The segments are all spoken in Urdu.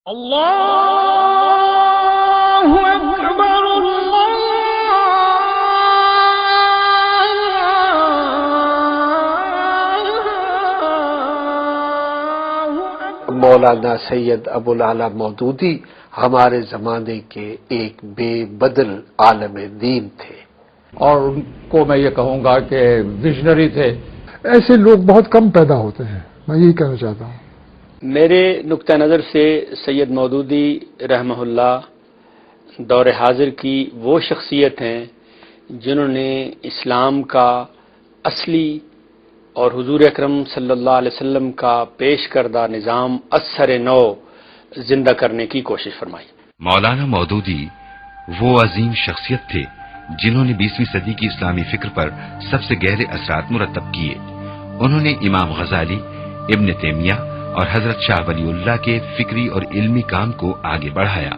اللہ اکبر مولانا سید ابو العلا مودودی ہمارے زمانے کے ایک بے بدل عالم دین تھے، اور ان کو میں یہ کہوں گا کہ ویژنری تھے۔ ایسے لوگ بہت کم پیدا ہوتے ہیں، میں یہی کہنا چاہتا ہوں۔ میرے نقطہ نظر سے سید مودودی رحمہ اللہ دور حاضر کی وہ شخصیت ہیں جنہوں نے اسلام کا اصلی اور حضور اکرم صلی اللہ علیہ وسلم کا پیش کردہ نظام اثر نو زندہ کرنے کی کوشش فرمائی۔ مولانا مودودی وہ عظیم شخصیت تھے جنہوں نے 20ویں صدی کی اسلامی فکر پر سب سے گہرے اثرات مرتب کیے۔ انہوں نے امام غزالی، ابن تیمیہ اور حضرت شاہ ولی اللہ کے فکری اور علمی کام کو آگے بڑھایا۔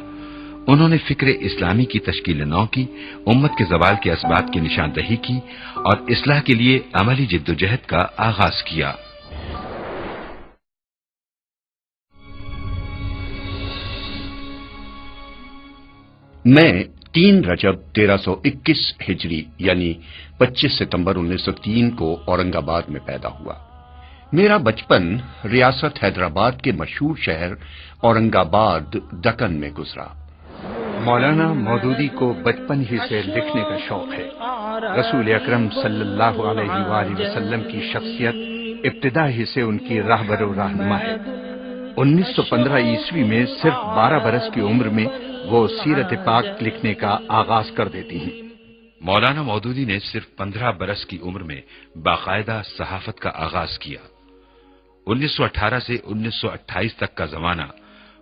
انہوں نے فکر اسلامی کی تشکیل نو کی، امت کے زوال کے اسباب کی نشاندہی کی اور اصلاح کے لیے عملی جدوجہد کا آغاز کیا۔ میں 3 رجب 1321 ہجری یعنی 25 ستمبر 1903 کو اورنگ آباد میں پیدا ہوا۔ میرا بچپن ریاست حیدرآباد کے مشہور شہر اورنگ آباد دکن میں گزرا۔ مولانا مودودی کو بچپن ہی سے لکھنے کا شوق ہے۔ رسول اکرم صلی اللہ علیہ وآلہ وسلم کی شخصیت ابتدا ہی سے ان کی راہبر و رہنما ہے۔ 1915 عیسوی میں صرف 12 برس کی عمر میں وہ سیرت پاک لکھنے کا آغاز کر دیتی ہیں۔ مولانا مودودی نے صرف 15 برس کی عمر میں باقاعدہ صحافت کا آغاز کیا۔ 1918 سے 1928 تک کا زمانہ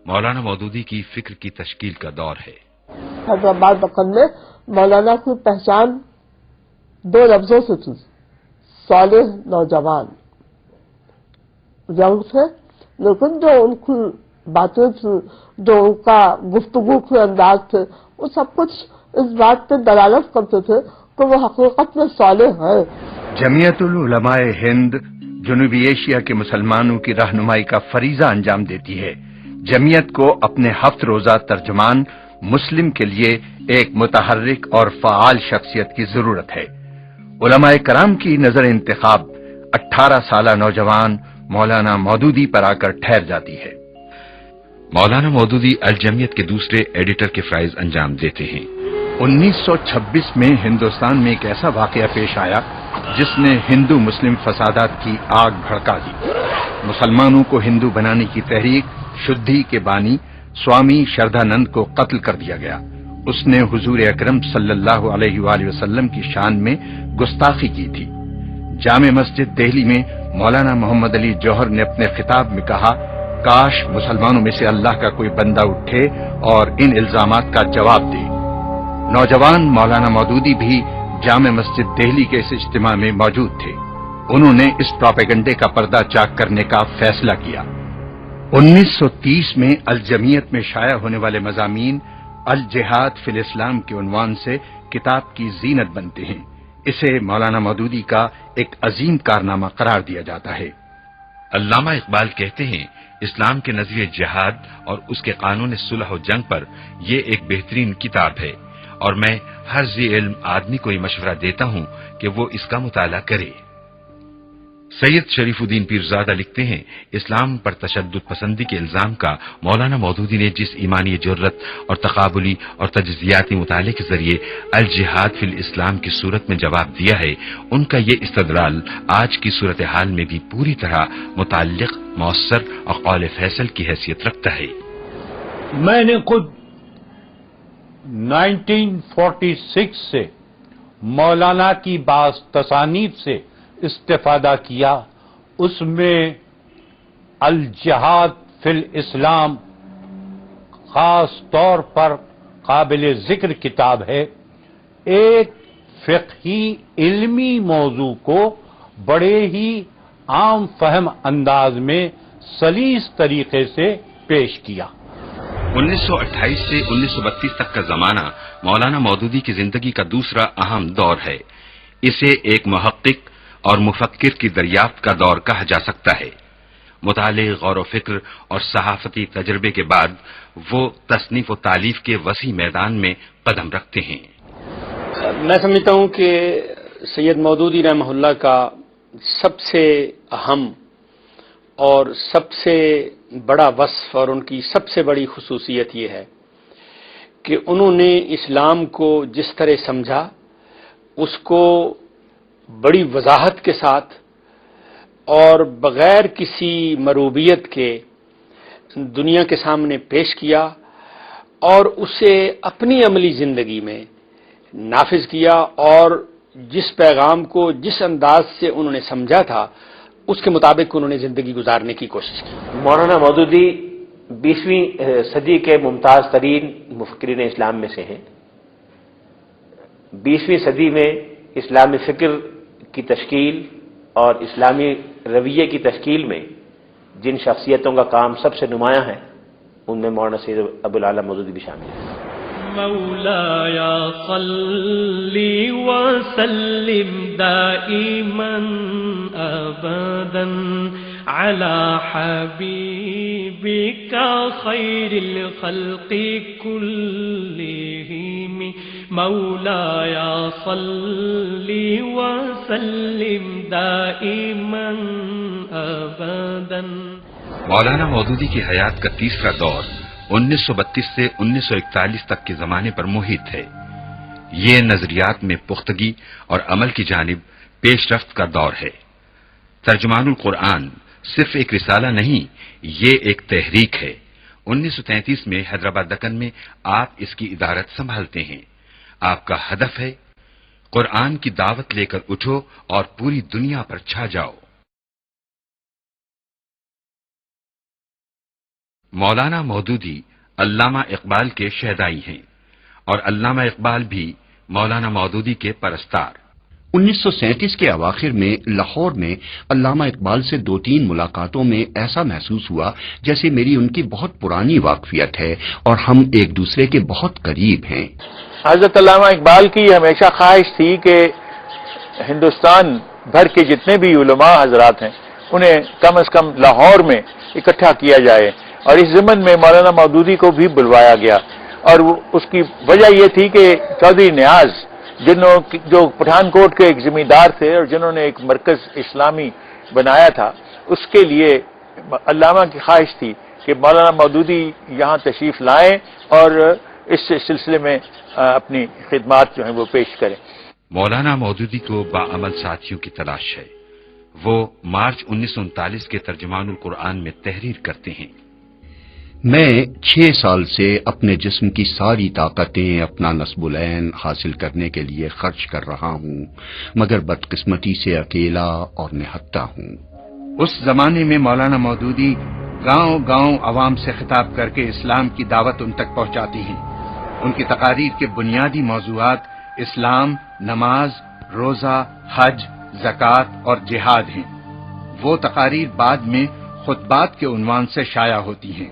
مولانا مودودی کی فکر کی تشکیل کا دور ہے۔ حیدرآباد دکن میں مولانا کی پہچان 2 لفظوں سے تھی: صالح نوجوان۔ یونگ تھے، لیکن جو ان کی باتیں تھیں، جو ان کا گفتگو کے انداز تھے، وہ سب کچھ اس بات پہ دلالت کرتے تھے کہ وہ حقیقت میں صالح ہے۔ جمعیت العلماء ہند جنوبی ایشیا کے مسلمانوں کی رہنمائی کا فریضہ انجام دیتی ہے۔ جمعیت کو اپنے 7 روزہ ترجمان مسلم کے لیے ایک متحرک اور فعال شخصیت کی ضرورت ہے۔ علماء کرام کی نظر انتخاب 18 سالہ نوجوان مولانا مودودی پر آ کر ٹھہر جاتی ہے۔ مولانا مودودی الجمعیت کے دوسرے ایڈیٹر کے فرائض انجام دیتے ہیں۔ 1926 میں ہندوستان میں ایک ایسا واقعہ پیش آیا جس نے ہندو مسلم فسادات کی آگ بھڑکا دی۔ مسلمانوں کو ہندو بنانے کی تحریک شدھی کے بانی سوامی شردھانند کو قتل کر دیا گیا۔ اس نے حضور اکرم صلی اللہ علیہ وآلہ وسلم کی شان میں گستاخی کی تھی۔ جامع مسجد دہلی میں مولانا محمد علی جوہر نے اپنے خطاب میں کہا، کاش مسلمانوں میں سے اللہ کا کوئی بندہ اٹھے اور ان الزامات کا جواب دے۔ نوجوان مولانا مودودی بھی جامع مسجد دہلی کے اس اجتماع میں موجود تھے۔ انہوں نے اس پروپیگنڈے کا پردہ چاک کرنے کا فیصلہ کیا۔ 1930 میں الجمعیت میں شائع ہونے والے مضامین الجہاد فی الاسلام کے عنوان سے کتاب کی زینت بنتے ہیں۔ اسے مولانا مودودی کا ایک عظیم کارنامہ قرار دیا جاتا ہے۔ علامہ اقبال کہتے ہیں، اسلام کے نظریہ جہاد اور اس کے قانون صلح و جنگ پر یہ ایک بہترین کتاب ہے، اور میں ہر ذی علم آدمی کو یہ مشورہ دیتا ہوں کہ وہ اس کا مطالعہ کرے۔ سید شریف الدین پیرزادہ لکھتے ہیں، اسلام پر تشدد پسندی کے الزام کا مولانا مودودی نے جس ایمانی جرت اور تقابلی اور تجزیاتی مطالعے کے ذریعے الجہاد فی الاسلام کی صورت میں جواب دیا ہے، ان کا یہ استدلال آج کی صورتحال میں بھی پوری طرح متعلق، مؤثر اور قول فیصل کی حیثیت رکھتا ہے۔ میں نے خود 1946 سے مولانا کی بعض تصانیف سے استفادہ کیا۔ اس میں الجہاد فی الاسلام خاص طور پر قابل ذکر کتاب ہے۔ ایک فقہی علمی موضوع کو بڑے ہی عام فہم انداز میں سلیس طریقے سے پیش کیا۔ 1928 سے 1932 تک کا زمانہ مولانا مودودی کی زندگی کا دوسرا اہم دور ہے۔ اسے ایک محقق اور مفکر کی دریافت کا دور کہا جا سکتا ہے۔ مطالعے، غور و فکر اور صحافتی تجربے کے بعد وہ تصنیف و تالیف کے وسیع میدان میں قدم رکھتے ہیں۔ میں سمجھتا ہوں کہ سید مودودی رحمہ اللہ کا سب سے اہم اور سب سے بڑا وصف اور ان کی سب سے بڑی خصوصیت یہ ہے کہ انہوں نے اسلام کو جس طرح سمجھا اس کو بڑی وضاحت کے ساتھ اور بغیر کسی مروبیت کے دنیا کے سامنے پیش کیا اور اسے اپنی عملی زندگی میں نافذ کیا، اور جس پیغام کو جس انداز سے انہوں نے سمجھا تھا اس کے مطابق انہوں نے زندگی گزارنے کی کوشش کی۔ مولانا مودودی 20ویں صدی کے ممتاز ترین مفکرین اسلام میں سے ہیں۔ 20ویں صدی میں اسلامی فکر کی تشکیل اور اسلامی رویے کی تشکیل میں جن شخصیتوں کا کام سب سے نمایاں ہے ان میں مولانا سید ابوالعالی مودودی بھی شامل ہیں۔ مولاي صل وسلم دائما ابدا على حبيبك خير الخلق كلهم مولاي صل وسلم دائما ابدا۔ مولانا مودودی کی حیات کا تیسرا دور 1932 سے 1941 تک کے زمانے پر محیط ہے۔ یہ نظریات میں پختگی اور عمل کی جانب پیش رفت کا دور ہے۔ ترجمان القرآن صرف ایک رسالہ نہیں، یہ ایک تحریک ہے۔ 1933 میں حیدرآباد دکن میں آپ اس کی ادارت سنبھالتے ہیں۔ آپ کا ہدف ہے قرآن کی دعوت لے کر اٹھو اور پوری دنیا پر چھا جاؤ۔ مولانا مودودی علامہ اقبال کے شہدائی ہیں اور علامہ اقبال بھی مولانا مودودی کے پرستار۔ 1937 کے اواخر میں لاہور میں علامہ اقبال سے 2-3 ملاقاتوں میں ایسا محسوس ہوا جیسے میری ان کی بہت پرانی واقفیت ہے اور ہم ایک دوسرے کے بہت قریب ہیں۔ حضرت علامہ اقبال کی ہمیشہ خواہش تھی کہ ہندوستان بھر کے جتنے بھی علماء حضرات ہیں انہیں کم از کم لاہور میں اکٹھا کیا جائے، اور اس ضمن میں مولانا مودودی کو بھی بلوایا گیا، اور اس کی وجہ یہ تھی کہ چودھری نیاز جو پٹھان کوٹ کے ایک زمیندار تھے اور جنہوں نے ایک مرکز اسلامی بنایا تھا، اس کے لیے علامہ کی خواہش تھی کہ مولانا مودودی یہاں تشریف لائیں اور اس سلسلے میں اپنی خدمات جو ہیں وہ پیش کریں۔ مولانا مودودی کو باعمل ساتھیوں کی تلاش ہے۔ وہ مارچ 1939 کے ترجمان القرآن میں تحریر کرتے ہیں۔ میں 6 سال سے اپنے جسم کی ساری طاقتیں اپنا نصب العین حاصل کرنے کے لیے خرچ کر رہا ہوں، مگر بدقسمتی سے اکیلا اور نہتہ ہوں۔ اس زمانے میں مولانا مودودی گاؤں گاؤں عوام سے خطاب کر کے اسلام کی دعوت ان تک پہنچاتی ہیں۔ ان کی تقاریر کے بنیادی موضوعات اسلام، نماز، روزہ، حج، زکوٰۃ اور جہاد ہیں۔ وہ تقاریر بعد میں خطبات کے عنوان سے شائع ہوتی ہیں۔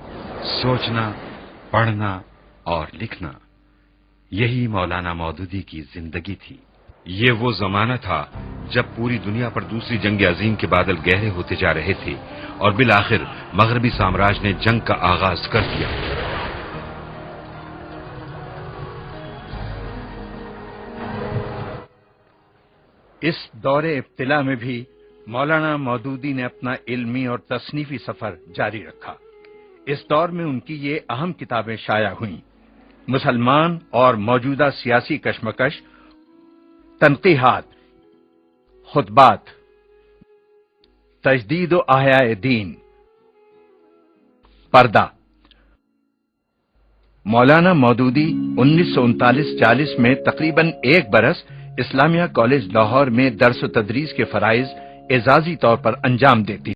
سوچنا، پڑھنا اور لکھنا، یہی مولانا مودودی کی زندگی تھی۔ یہ وہ زمانہ تھا جب پوری دنیا پر دوسری جنگ عظیم کے بادل گہرے ہوتے جا رہے تھے اور بالآخر مغربی سامراج نے جنگ کا آغاز کر دیا۔ اس دور ابتلا میں بھی مولانا مودودی نے اپنا علمی اور تصنیفی سفر جاری رکھا۔ اس دور میں ان کی یہ اہم کتابیں شائع ہوئیں: مسلمان اور موجودہ سیاسی کشمکش، تنقیحات، خطبات، تجدید و احیاء دین، پردہ۔ مولانا مودودی 1939-40 میں تقریباً 1 برس اسلامیہ کالج لاہور میں درس و تدریس کے فرائض اعزازی طور پر انجام دیتی